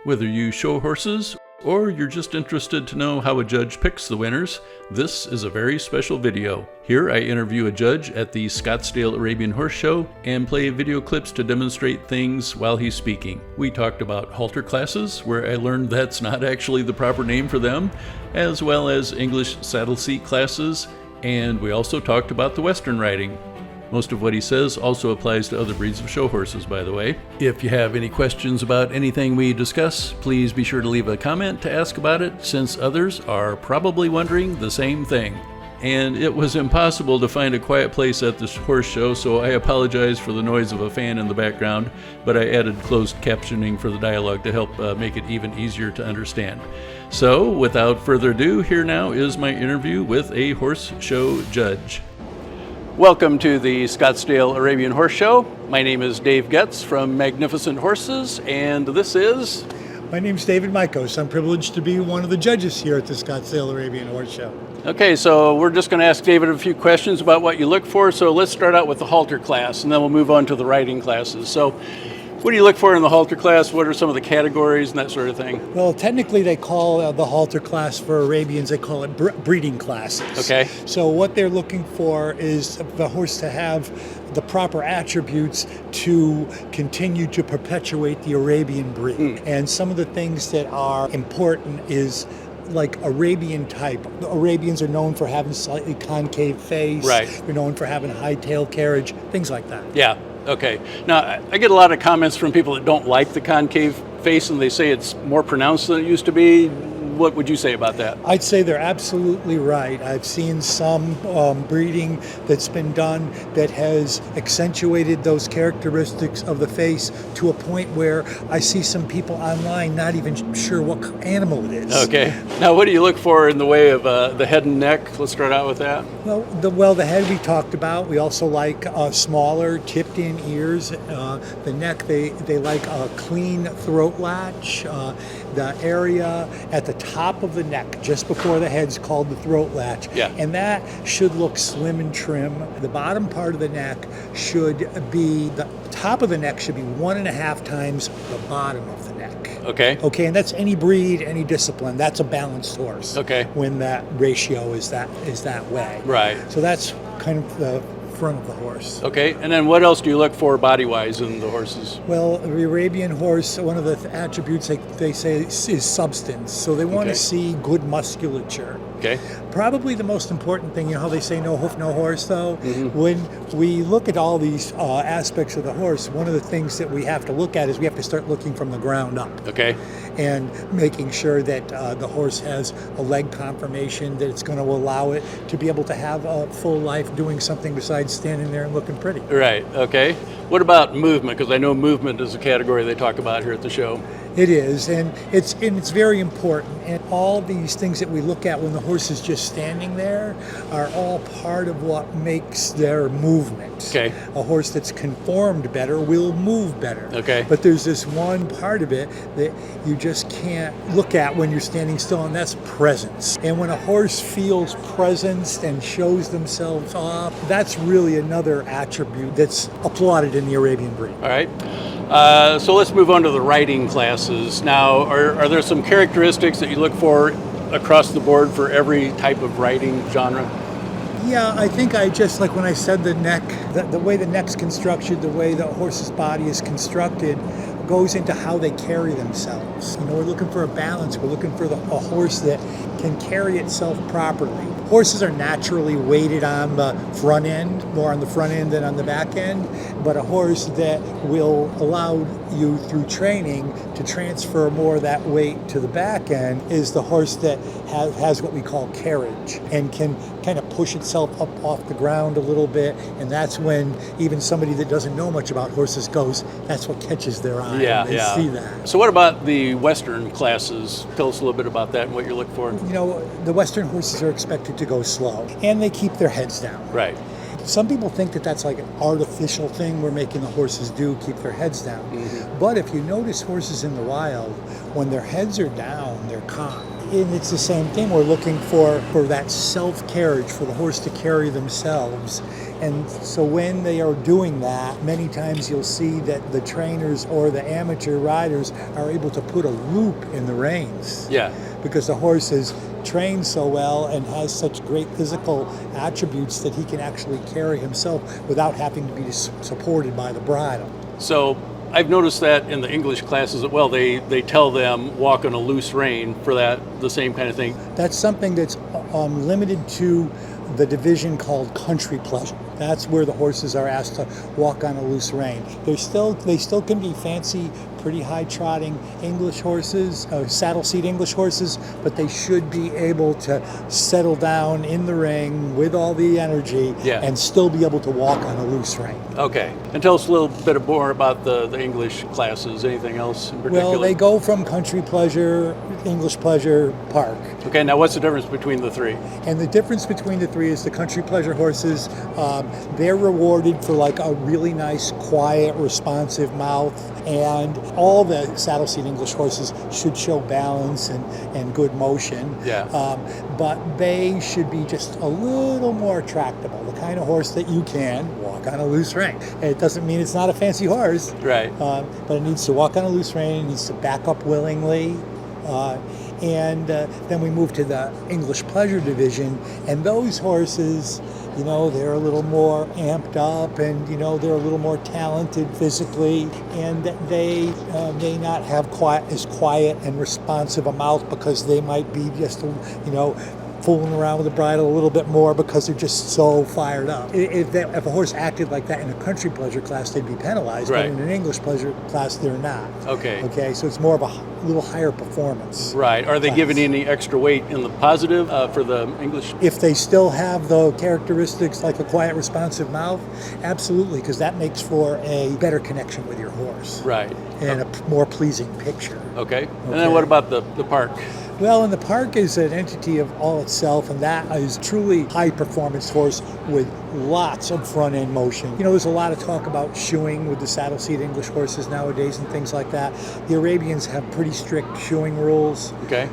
Whether you show horses or you're just interested to know how a judge picks the winners, this is a very special video. Here I interview a judge at the Scottsdale Arabian Horse Show and play video clips to demonstrate things while he's speaking. We talked about halter classes, where I learned that's not actually the proper name for them, as well as English saddle seat classes, and we also talked about the Western riding. Most of what he says also applies to other breeds of show horses, by the way. If you have any questions about anything we discuss, please be sure to leave a comment to ask about it, since others are probably wondering the same thing. And it was impossible to find a quiet place at this horse show, so I apologize for the noise of a fan in the background, but I added closed captioning for the dialogue to help make it even easier to understand. So, without further ado, here now is my interview with a horse show judge. Welcome to the Scottsdale Arabian Horse Show. My name is Dave Getz from Magnificent Horses, and this is... My name's David Mikos. I'm privileged to be one of the judges here at the Scottsdale Arabian Horse Show. Okay, so we're just going to ask David a few questions about what you look for. So let's start out with the halter class, and then we'll move on to the riding classes. So what do you look for in the halter class? What are some of the categories and that sort of thing? Well, technically they call the halter class for Arabians, they call it breeding classes. Okay. So what they're looking for is the horse to have the proper attributes to continue to perpetuate the Arabian breed. And some of the things that are important is like Arabian type. The Arabians are known for having slightly concave face. Right. They're known for having high tail carriage, things like that. Yeah. Okay. Now, I get a lot of comments from people that don't like the concave face, and they say it's more pronounced than it used to be. What would you say about that? I'd say they're absolutely right. I've seen some breeding that's been done that has accentuated those characteristics of the face to a point where I see some people online not even sure what animal it is. Okay. Now, what do you look for in the way of the head and neck? Let's start out with that. Well, the head we talked about. We also like smaller, tipped-in ears. The neck, they like a clean throat latch. The area at the top of the neck, just before the head's called the throat latch. Yeah. And that should look slim and trim. The bottom part of the neck should be, the top of the neck should be 1.5 times the bottom of the neck. Okay. Okay, and that's any breed, any discipline. That's a balanced horse. Okay. When that ratio is that way. Right. So that's kind of the front of the horse. Okay, and then what else do you look for body-wise in the horses? Well, the Arabian horse, one of the attributes they say is substance. So they want to see good musculature. Okay. Probably the most important thing, you know how they say no hoof, no horse, though? When we look at all these aspects of the horse, one of the things that we have to look at is we have to start looking from the ground up. Okay. And making sure that the horse has a leg conformation, that it's going to allow it to be able to have a full life doing something besides standing there and looking pretty. Right, okay. What about movement? Because I know movement is a category they talk about here at the show. It is, and it's very important. And all these things that we look at when the horse is just standing there are all part of what makes their movement. Okay. A horse that's conformed better will move better. Okay. But there's this one part of it that you just can't look at when you're standing still, and that's presence. And when a horse feels presence and shows themselves off, that's really another attribute that's applauded in the Arabian breed. All right. So let's move on to the riding classes. Now, are there some characteristics that you look for across the board for every type of riding genre? Yeah, I think I just, like when I said the neck, the way the neck's constructed, the way the horse's body is constructed, goes into how they carry themselves. You know, we're looking for a balance. We're looking for a horse that can carry itself properly. Horses are naturally weighted on the front end, more on the front end than on the back end, but a horse that will allow you through training to transfer more of that weight to the back end is the horse that has what we call carriage and can kind of push itself up off the ground a little bit, and that's when even somebody that doesn't know much about horses goes, that's what catches their eye. Yeah, They see that. So what about the Western classes? Tell us a little bit about that and what you're looking for. You know, the Western horses are expected to go slow, and they keep their heads down. Right. Some people think that that's like an artificial thing we're making the horses do, keep their heads down. But if you notice horses in the wild, when their heads are down, they're calm. And it's the same thing. We're looking for that self-carriage, for the horse to carry themselves. And so when they are doing that, many times you'll see that the trainers or the amateur riders are able to put a loop in the reins. Yeah. Because the horse is trained so well and has such great physical attributes that he can actually carry himself without having to be supported by the bridle. So I've noticed that in the English classes as well. They tell them walk on a loose rein for the same kind of thing. That's something that's limited to the division called country pleasure. That's where the horses are asked to walk on a loose rein. They still can be fancy, pretty high trotting English horses, saddle seat English horses, but they should be able to settle down in the ring with all the energy and still be able to walk on a loose rein. Okay. And tell us a little bit more about the English classes. Anything else in particular? Well, they go from country pleasure, English pleasure, park. Okay, now what's the difference between the three? And the difference between the three is the country pleasure horses, they're rewarded for like a really nice, quiet, responsive mouth. And all the saddle seat English horses should show balance and good motion. Yeah. But they should be just a little more tractable, the kind of horse that you can walk on a loose rein. And it doesn't mean it's not a fancy horse. Right. But it needs to walk on a loose rein, it needs to back up willingly. And then we move to the English pleasure division, and those horses, you know, they're a little more amped up, and you know, they're a little more talented physically, and they may not have as quiet and responsive a mouth because they might be just, you know, fooling around with the bridle a little bit more because they're just so fired up. If a horse acted like that in a country pleasure class, they'd be penalized, right. But in an English pleasure class, they're not. Okay. Okay, so it's more of a little higher performance. Right. Are they class. giving any extra weight in the positive for the English? If they still have the characteristics like a quiet, responsive mouth, absolutely, because that makes for a better connection with your horse. Right. And a more pleasing picture. Okay. And then what about the park? Well, and the park is an entity of all itself, and that is truly high-performance horse with lots of front-end motion. You know, there's a lot of talk about shoeing with the saddle seat English horses nowadays and things like that. The Arabians have pretty strict shoeing rules. Okay.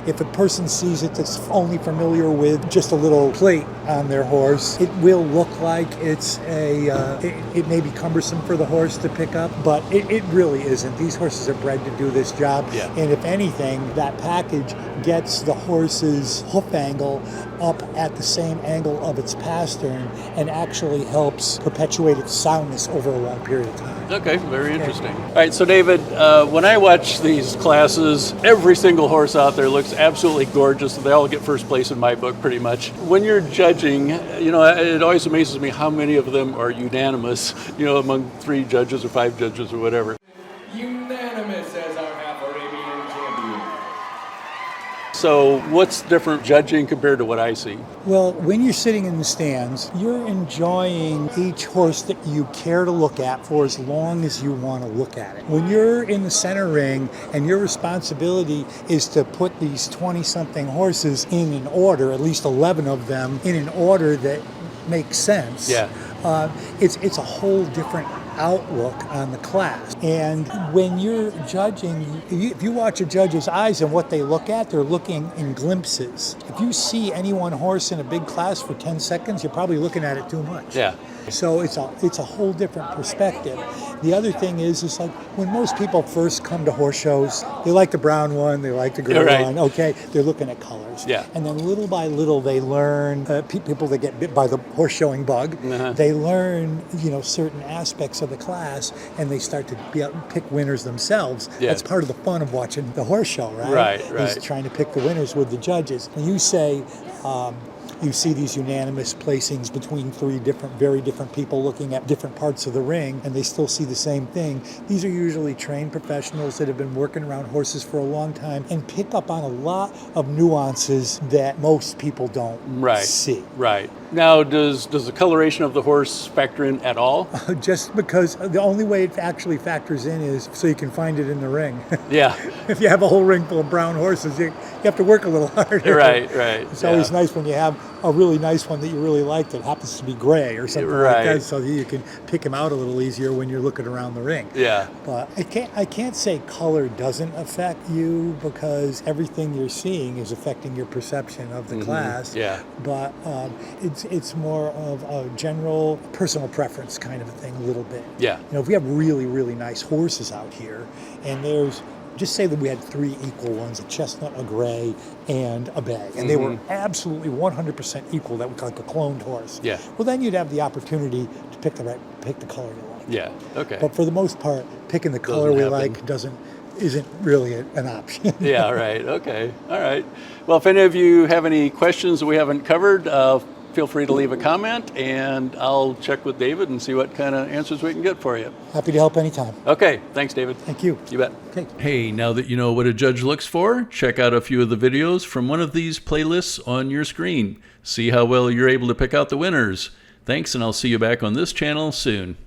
If a person sees it that's only familiar with just a little plate on their horse, it will look like it's it may be cumbersome for the horse to pick up, but it really isn't. These horses are bred to do this job. Yeah. And if anything, that package gets the horse's hoof angle up at the same angle of its pastern and actually helps perpetuate its soundness over a long period of time. Okay, very interesting. All right, so David, when I watch these classes, every single horse out there looks absolutely gorgeous. They all get first place in my book, pretty much. When you're judging, you know, it always amazes me how many of them are unanimous, you know, among 3 judges or 5 judges or whatever. Unanimous as our half-Arabian champion. So what's different judging compared to what I see? Well, when you're sitting in the stands, you're enjoying each horse that you care to look at for as long as you want to look at it. When you're in the center ring and your responsibility is to put these 20-something horses in an order, at least 11 of them, in an order that makes sense, it's a whole different outlook on the class. And when you're judging, if you watch a judge's eyes and what they look at, they're looking in glimpses. If you see any one horse in a big class for 10 seconds, you're probably looking at it too much. Yeah. So it's a whole different perspective. The other thing is like when most people first come to horse shows, they like the brown one, they like the gray one. Okay, they're looking at colors. Yeah. And then little by little they learn. People that get bit by the horse showing bug, they learn certain aspects of the class, and they start to pick winners themselves. Yeah. That's part of the fun of watching the horse show, right? Right. Is trying to pick the winners with the judges. When you say. You see these unanimous placings between 3 very different people looking at different parts of the ring, and they still see the same thing. These are usually trained professionals that have been working around horses for a long time and pick up on a lot of nuances that most people don't see. Right. Now, does the coloration of the horse factor in at all? Just because the only way it actually factors in is so you can find it in the ring. Yeah. If you have a whole ring full of brown horses, you have to work a little harder. Right. It's always nice when you have a really nice one that you really like that happens to be gray or something like that, so that you can pick him out a little easier when you're looking around the ring. Yeah. But I can't say color doesn't affect you, because everything you're seeing is affecting your perception of the class. Yeah. But it's more of a general personal preference kind of a thing, a little bit. Yeah. You know, if we have really, really nice horses out here, and there's, just say that we had 3 equal ones, a chestnut, a gray, and a bay, and they were absolutely 100% equal, that was like a cloned horse. Yeah. Well, then you'd have the opportunity to pick the color you like. Yeah. Okay. But for the most part, picking the color we like isn't really an option. Yeah, right. Okay. All right. Well, if any of you have any questions that we haven't covered, feel free to leave a comment, and I'll check with David and see what kind of answers we can get for you. Happy to help anytime. Okay. Thanks, David. Thank you. You bet. Okay. Hey, now that you know what a judge looks for, check out a few of the videos from one of these playlists on your screen. See how well you're able to pick out the winners. Thanks, and I'll see you back on this channel soon.